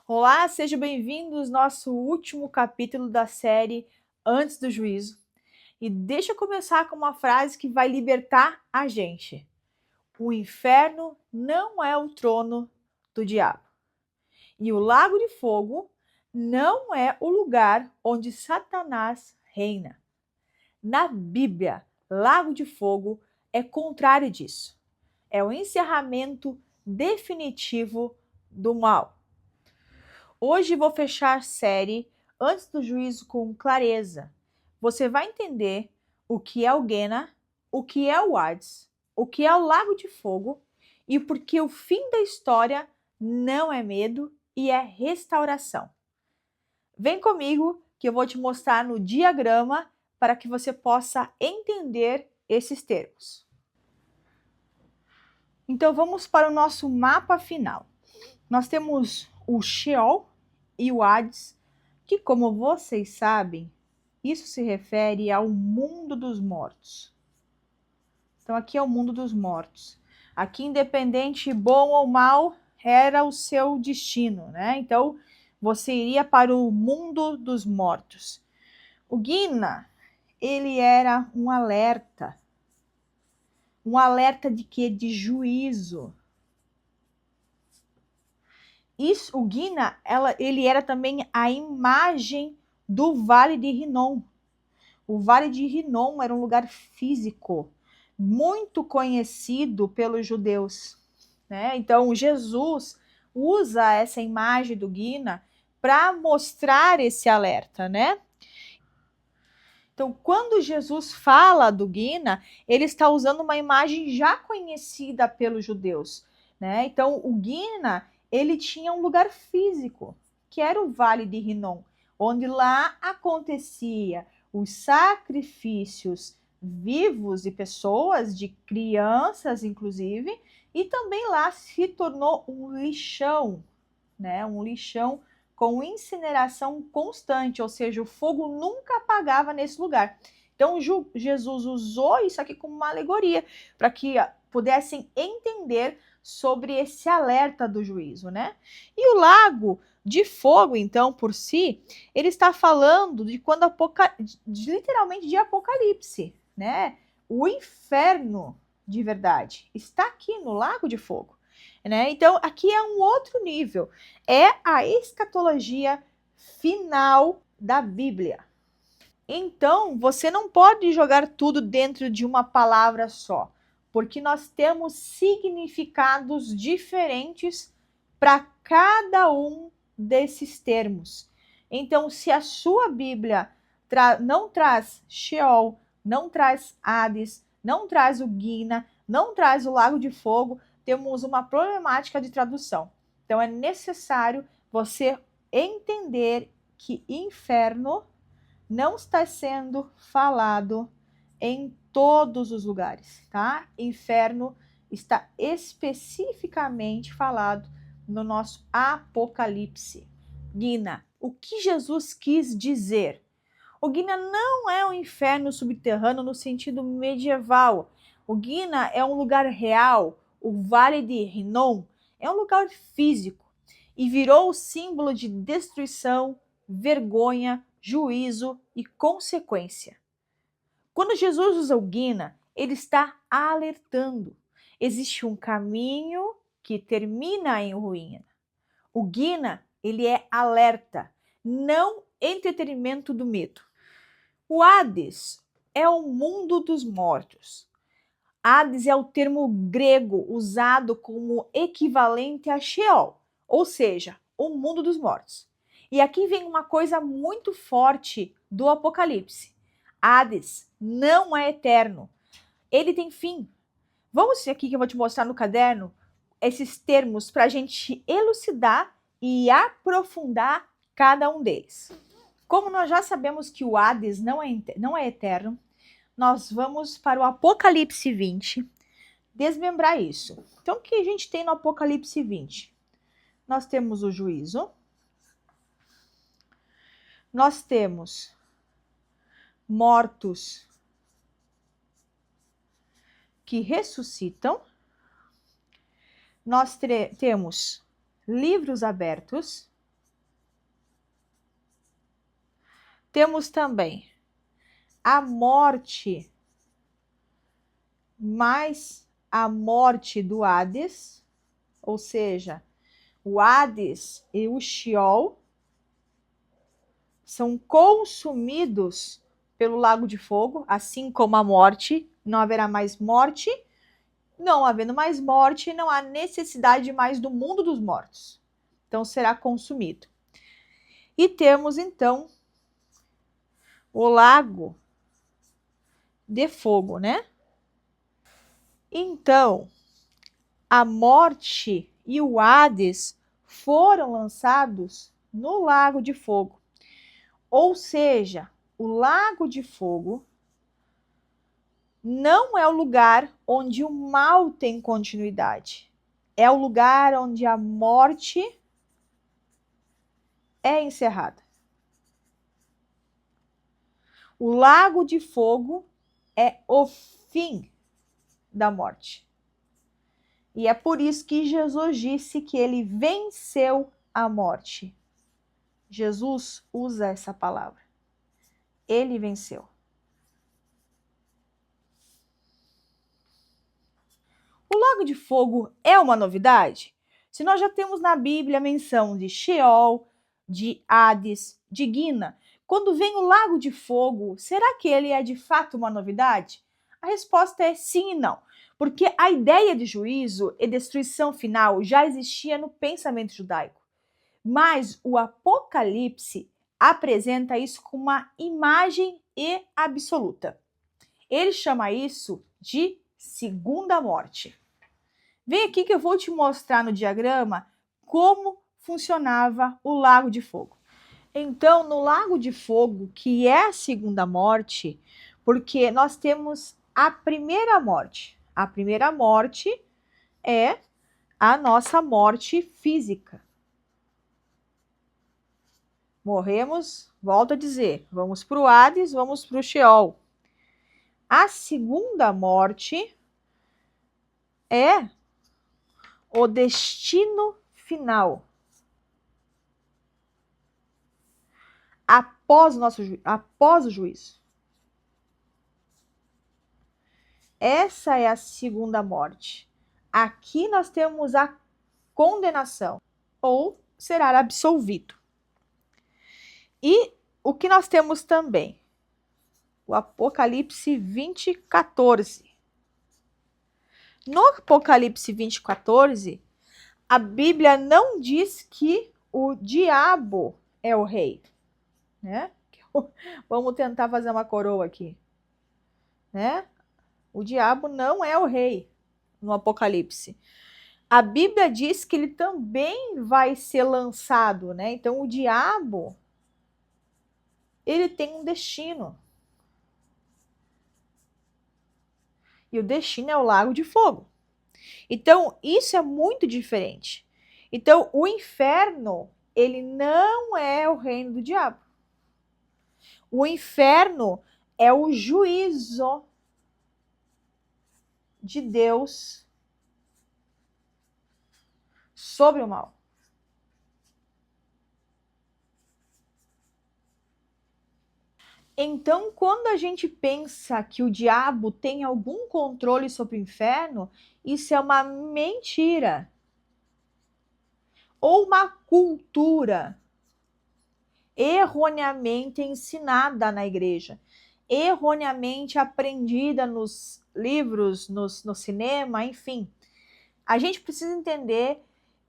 Olá, sejam bem-vindos ao nosso último capítulo da série Antes do Juízo. E deixa eu começar com uma frase que vai libertar a gente. O inferno não é o trono do diabo. E o lago de fogo não é o lugar onde Satanás reina. Na Bíblia, lago de fogo é contrário disso. É o encerramento definitivo do mal. Hoje vou fechar a série Antes do Juízo com clareza. Você vai entender o que é o Guena, o que é o Hades, o que é o Lago de Fogo e por que o fim da história não é medo e é restauração. Vem comigo que eu vou te mostrar no diagrama para que você possa entender esses termos. Então vamos para o nosso mapa final. Nós temos o Sheol e o Hades, que, como vocês sabem, isso se refere ao mundo dos mortos. Então, aqui é o mundo dos mortos. Aqui, independente, bom ou mal, era o seu destino, né? Então, você iria para o mundo dos mortos. O Guina, ele era um alerta. Um alerta de quê? De juízo. Isso, o Guina, ele era também a imagem do Vale de Rinom. O Vale de Rinom era um lugar físico muito conhecido pelos judeus, né? Então Jesus usa essa imagem do Guina para mostrar esse alerta, né? Então, quando Jesus fala do Guina, ele está usando uma imagem já conhecida pelos judeus, né? Então, o Guina, ele tinha um lugar físico, que era o Vale de Rinom, onde lá acontecia os sacrifícios vivos de pessoas, de crianças inclusive, e também lá se tornou um lixão, né? Um lixão com incineração constante, ou seja, o fogo nunca apagava nesse lugar. Então, Jesus usou isso aqui como uma alegoria, para que pudessem entender sobre esse alerta do juízo, né? E o lago de fogo, então, por si, ele está falando de quando literalmente de Apocalipse, né? O inferno de verdade está aqui no lago de fogo, né? Então, aqui é um outro nível. É a escatologia final da Bíblia. Então, você não pode jogar tudo dentro de uma palavra só, porque nós temos significados diferentes para cada um desses termos. Então, se a sua Bíblia não traz Sheol, não traz Hades, não traz o Guina, não traz o Lago de Fogo, temos uma problemática de tradução. Então, é necessário você entender que inferno não está sendo falado em todos os lugares, tá? Inferno está especificamente falado no nosso Apocalipse. Guina, o que Jesus quis dizer? O Guina não é um inferno subterrâneo no sentido medieval. O Guina é um lugar real. O Vale de Rinom é um lugar físico e virou o símbolo de destruição, vergonha, juízo e consequência. Quando Jesus usa o Guina, ele está alertando. Existe um caminho que termina em ruína. O Guina, ele é alerta, não entretenimento do medo. O Hades é o mundo dos mortos. Hades é o termo grego usado como equivalente a Sheol, ou seja, o mundo dos mortos. E aqui vem uma coisa muito forte do Apocalipse. Hades não é eterno. Ele tem fim. Vamos ver aqui que eu vou te mostrar no caderno esses termos para a gente elucidar e aprofundar cada um deles. Como nós já sabemos que o Hades não é eterno, nós vamos para o Apocalipse 20 desmembrar isso. Então, o que a gente tem no Apocalipse 20? Nós temos o juízo, nós temos mortos que ressuscitam, nós temos livros abertos Temos também a morte, mais a morte do Hades, ou seja, o Hades e o Sheol são consumidos pelo lago de fogo, assim como a morte. Não haverá mais morte. Não havendo mais morte, não há necessidade mais do mundo dos mortos. Então será consumido. E temos então o lago de fogo, né? Então, a morte e o Hades foram lançados no lago de fogo. Ou seja, o lago de fogo não é o lugar onde o mal tem continuidade. É o lugar onde a morte é encerrada. O lago de fogo é o fim da morte. E é por isso que Jesus disse que ele venceu a morte. Jesus usa essa palavra. Ele venceu. O lago de fogo é uma novidade? Se nós já temos na Bíblia a menção de Sheol, de Hades, de Guina, quando vem o lago de fogo, será que ele é de fato uma novidade? A resposta é sim e não, porque a ideia de juízo e destruição final já existia no pensamento judaico. Mas o Apocalipse apresenta isso como uma imagem e absoluta. Ele chama isso de segunda morte. Vem aqui que eu vou te mostrar no diagrama como funcionava o lago de fogo. Então, no lago de fogo, que é a segunda morte, porque nós temos a primeira morte. A primeira morte é a nossa morte física. Morremos, volto a dizer, vamos para o Hades, vamos para o Sheol. A segunda morte é o destino final. Após o juízo. Essa é a segunda morte. Aqui nós temos a condenação, ou será absolvido. E o que nós temos também? O Apocalipse 20:14. No Apocalipse 20:14, a Bíblia não diz que o diabo é o rei, né? Vamos tentar fazer uma coroa aqui, né? O diabo não é o rei no Apocalipse. A Bíblia diz que ele também vai ser lançado, né? Então o diabo, ele tem um destino. E o destino é o lago de fogo. Então isso é muito diferente. Então o inferno, ele não é o reino do diabo. O inferno é o juízo de Deus sobre o mal. Então, quando a gente pensa que o diabo tem algum controle sobre o inferno, isso é uma mentira. Ou uma cultura erroneamente ensinada na igreja, erroneamente aprendida nos livros, no cinema, enfim. A gente precisa entender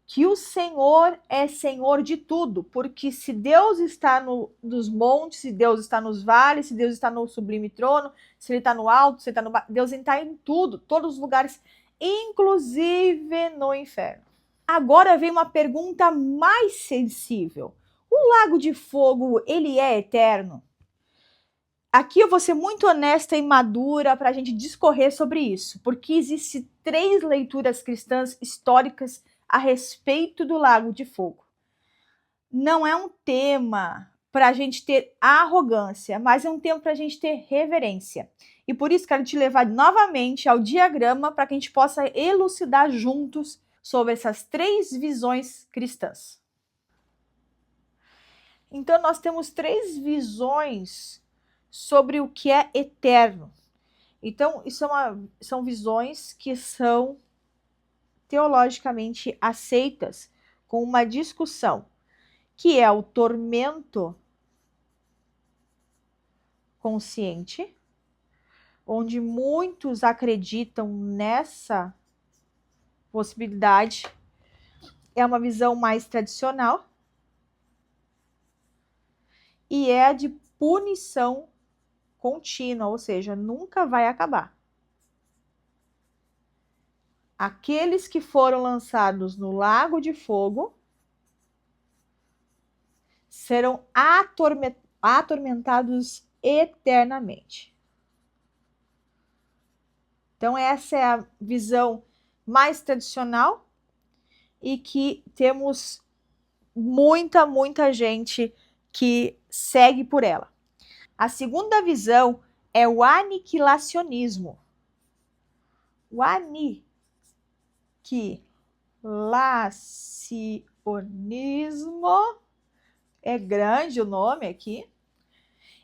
que o Senhor é Senhor de tudo, porque se Deus está nos montes, se Deus está nos vales, se Deus está no sublime trono, se Ele está no alto, se Ele está no baixo, Deus está em tudo, todos os lugares, inclusive no inferno. Agora vem uma pergunta mais sensível. O lago de fogo, ele é eterno? Aqui eu vou ser muito honesta e madura para a gente discorrer sobre isso, porque existem 3 leituras cristãs históricas a respeito do lago de fogo. Não é um tema para a gente ter arrogância, mas é um tema para a gente ter reverência. E por isso quero te levar novamente ao diagrama para que a gente possa elucidar juntos sobre essas 3 visões cristãs. Então, nós temos 3 visões sobre o que é eterno. Então, são visões que são teologicamente aceitas com uma discussão, que é o tormento consciente, onde muitos acreditam nessa possibilidade. É uma visão mais tradicional e é a de punição contínua, ou seja, nunca vai acabar. Aqueles que foram lançados no lago de fogo serão atormentados eternamente. Então, essa é a visão mais tradicional e que temos muita gente que segue por ela. A segunda visão é o aniquilacionismo. O aniquilacionismo, é grande o nome aqui.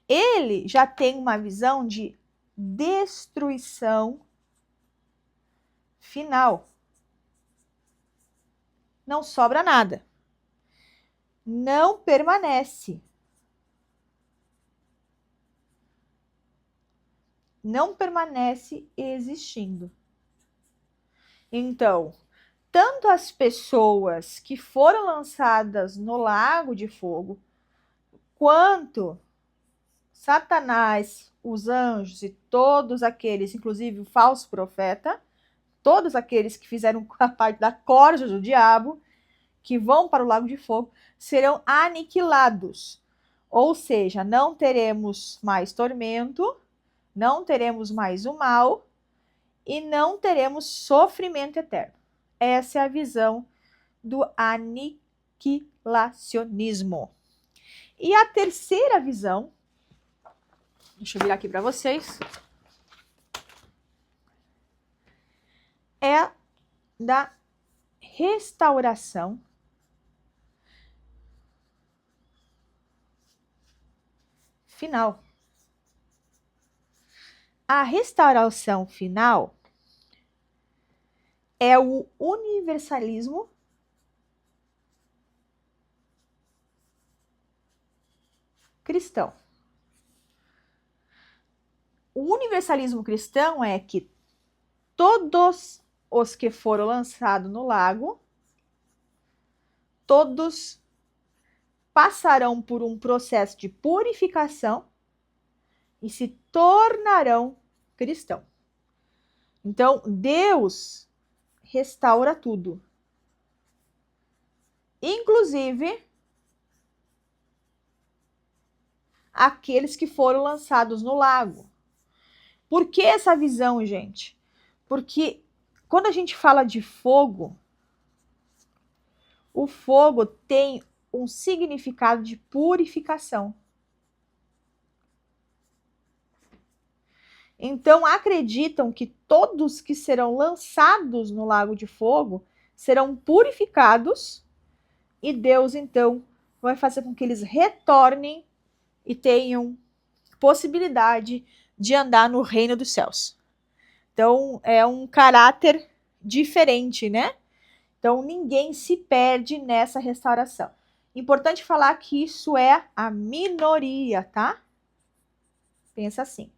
Ele já tem uma visão de destruição final. Não sobra nada. Não permanece. Não permanece existindo. Então, tanto as pessoas que foram lançadas no lago de fogo, quanto Satanás, os anjos e todos aqueles, inclusive o falso profeta, todos aqueles que fizeram a parte da corja do diabo, que vão para o lago de fogo, serão aniquilados. Ou seja, não teremos mais tormento, não teremos mais o mal e não teremos sofrimento eterno. Essa é a visão do aniquilacionismo. E a terceira visão, deixa eu virar aqui para vocês, é da restauração final. A restauração final é o universalismo cristão. O universalismo cristão é que todos os que foram lançados no lago, todos passarão por um processo de purificação e se tornarão cristãos. Então, Deus restaura tudo. Inclusive aqueles que foram lançados no lago. Por que essa visão, gente? Porque quando a gente fala de fogo, o fogo tem um significado de purificação. Então, acreditam que todos que serão lançados no lago de fogo serão purificados e Deus, então, vai fazer com que eles retornem e tenham possibilidade de andar no reino dos céus. Então, é um caráter diferente, né? Então, ninguém se perde nessa restauração. Importante falar que isso é a minoria, tá? Pensa assim.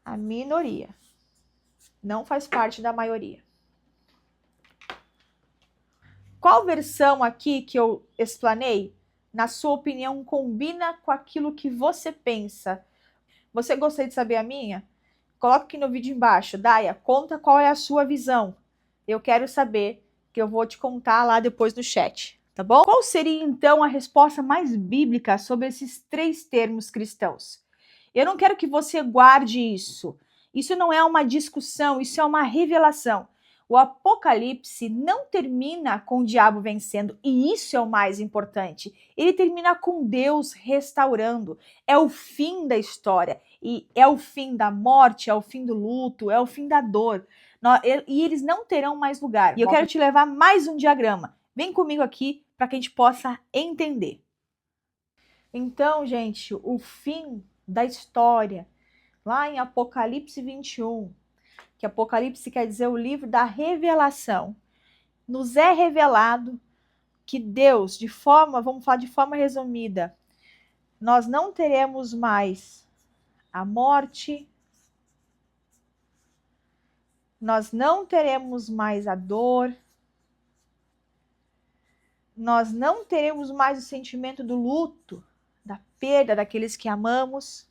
A minoria. Não faz parte da maioria. Qual versão aqui que eu explanei, na sua opinião, combina com aquilo que você pensa? Você gostaria de saber a minha? Coloca aqui no vídeo embaixo. Daia, conta qual é a sua visão. Eu quero saber, que eu vou te contar lá depois no chat, tá bom? Qual seria, então, a resposta mais bíblica sobre esses 3 termos cristãos? Eu não quero que você guarde isso. Isso não é uma discussão, isso é uma revelação. O Apocalipse não termina com o diabo vencendo, e isso é o mais importante. Ele termina com Deus restaurando. É o fim da história, e é o fim da morte, é o fim do luto, é o fim da dor. E eles não terão mais lugar. E eu quero te levar mais um diagrama. Vem comigo aqui para que a gente possa entender. Então, gente, o fim da história, lá em Apocalipse 21, que Apocalipse quer dizer o livro da revelação, nos é revelado que Deus, vamos falar de forma resumida, nós não teremos mais a morte, nós não teremos mais a dor, nós não teremos mais o sentimento do luto, da perda daqueles que amamos,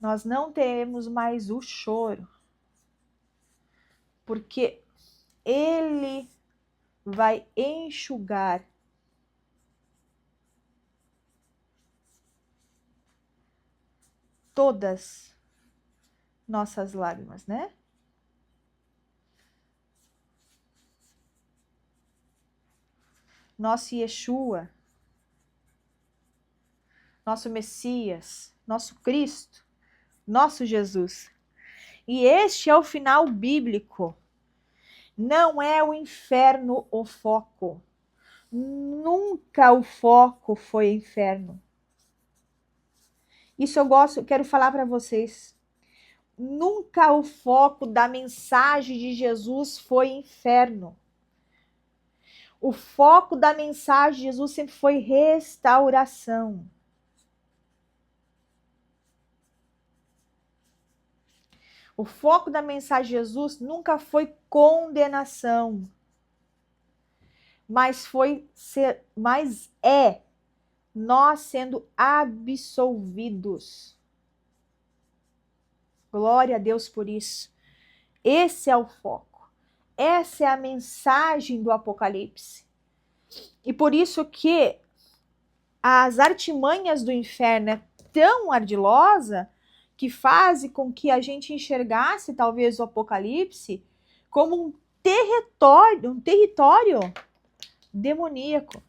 nós não teremos mais o choro, porque Ele vai enxugar todas nossas lágrimas, né? Nosso Yeshua, nosso Messias, nosso Cristo, nosso Jesus. E este é o final bíblico. Não é o inferno o foco. Nunca o foco foi inferno. Isso eu quero falar para vocês. Nunca o foco da mensagem de Jesus foi inferno. O foco da mensagem de Jesus sempre foi restauração. O foco da mensagem de Jesus nunca foi condenação, mas é nós sendo absolvidos. Glória a Deus por isso. Esse é o foco. Essa é a mensagem do Apocalipse. E por isso que as artimanhas do inferno é tão ardilosa que faz com que a gente enxergasse talvez o Apocalipse como um território demoníaco.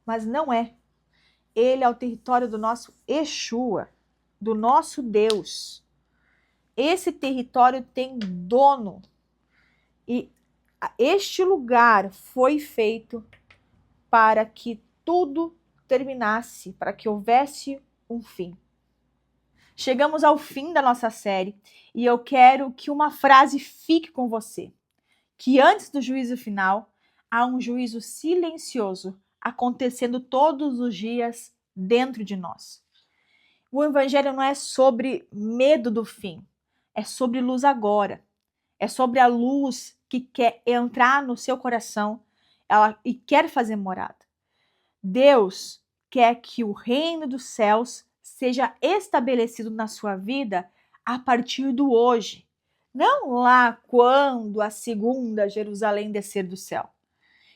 Mas não é. Ele é o território do nosso Yeshua, do nosso Deus. Esse território tem dono. E este lugar foi feito para que tudo terminasse, para que houvesse um fim. Chegamos ao fim da nossa série e eu quero que uma frase fique com você. Que antes do juízo final, há um juízo silencioso acontecendo todos os dias dentro de nós. O evangelho não é sobre medo do fim, é sobre luz agora. É sobre a luz que quer entrar no seu coração e quer fazer morada. Deus quer que o reino dos céus seja estabelecido na sua vida a partir do hoje. Não lá quando a segunda Jerusalém descer do céu.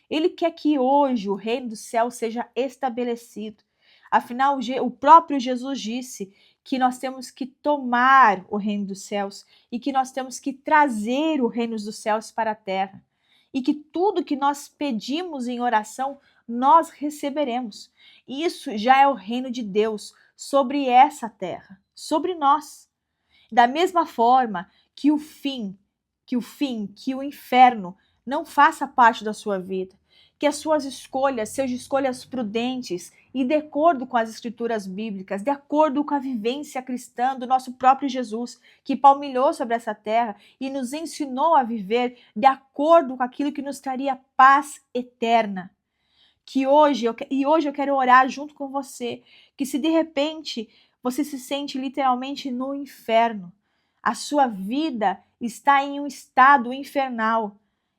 Ele quer que hoje o reino do céu seja estabelecido. Afinal, o próprio Jesus disse que nós temos que tomar o reino dos céus e que nós temos que trazer o reino dos céus para a terra. E que tudo que nós pedimos em oração, nós receberemos. Isso já é o reino de Deus sobre essa terra, sobre nós. Da mesma forma que o inferno não faça parte da sua vida, que as suas escolhas sejam escolhas prudentes e de acordo com as escrituras bíblicas, de acordo com a vivência cristã do nosso próprio Jesus, que palmilhou sobre essa terra e nos ensinou a viver de acordo com aquilo que nos traria paz eterna. Hoje eu quero orar junto com você, que se de repente você se sente literalmente no inferno, a sua vida está em um estado infernal,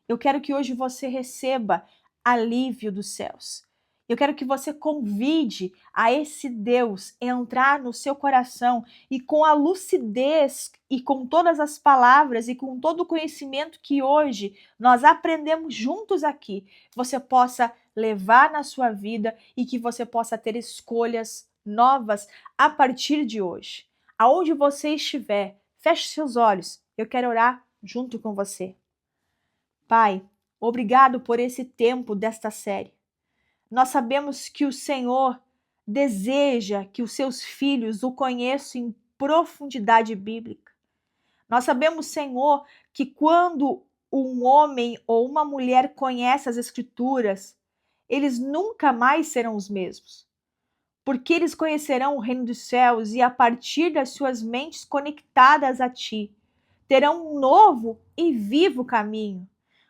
eu quero que hoje você receba alívio dos céus. Eu quero que você convide a esse Deus entrar no seu coração e com a lucidez e com todas as palavras e com todo o conhecimento que hoje nós aprendemos juntos aqui, você possa levar na sua vida e que você possa ter escolhas novas a partir de hoje. Aonde você estiver, feche seus olhos. Eu quero orar junto com você. Pai, obrigado por esse tempo desta série. Nós sabemos que o Senhor deseja que os seus filhos o conheçam em profundidade bíblica. Nós sabemos, Senhor, que quando um homem ou uma mulher conhece as Escrituras, eles nunca mais serão os mesmos, porque eles conhecerão o reino dos céus e, a partir das suas mentes conectadas a Ti, terão um novo e vivo caminho,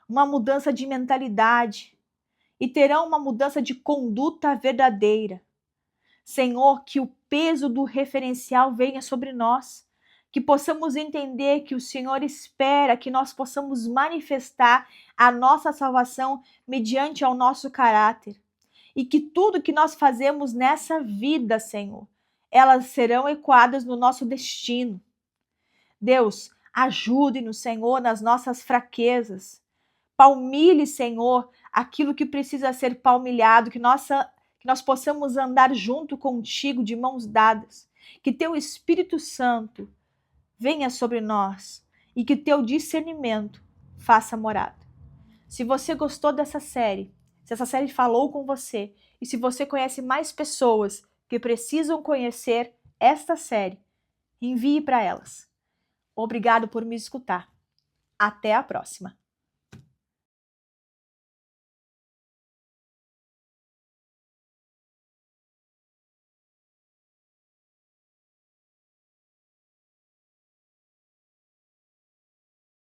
uma mudança de mentalidade e terão uma mudança de conduta verdadeira. Senhor, que o peso do referencial venha sobre nós, que possamos entender que o Senhor espera que nós possamos manifestar a nossa salvação mediante ao nosso caráter. E que tudo que nós fazemos nessa vida, Senhor, elas serão ecoadas no nosso destino. Deus, ajude-nos, Senhor, nas nossas fraquezas. Palmilhe, Senhor, aquilo que precisa ser palmilhado, que nós possamos andar junto contigo de mãos dadas. Que teu Espírito Santo venha sobre nós e que teu discernimento faça morada. Se você gostou dessa série, se essa série falou com você e se você conhece mais pessoas que precisam conhecer esta série, envie para elas. Obrigado por me escutar. Até a próxima.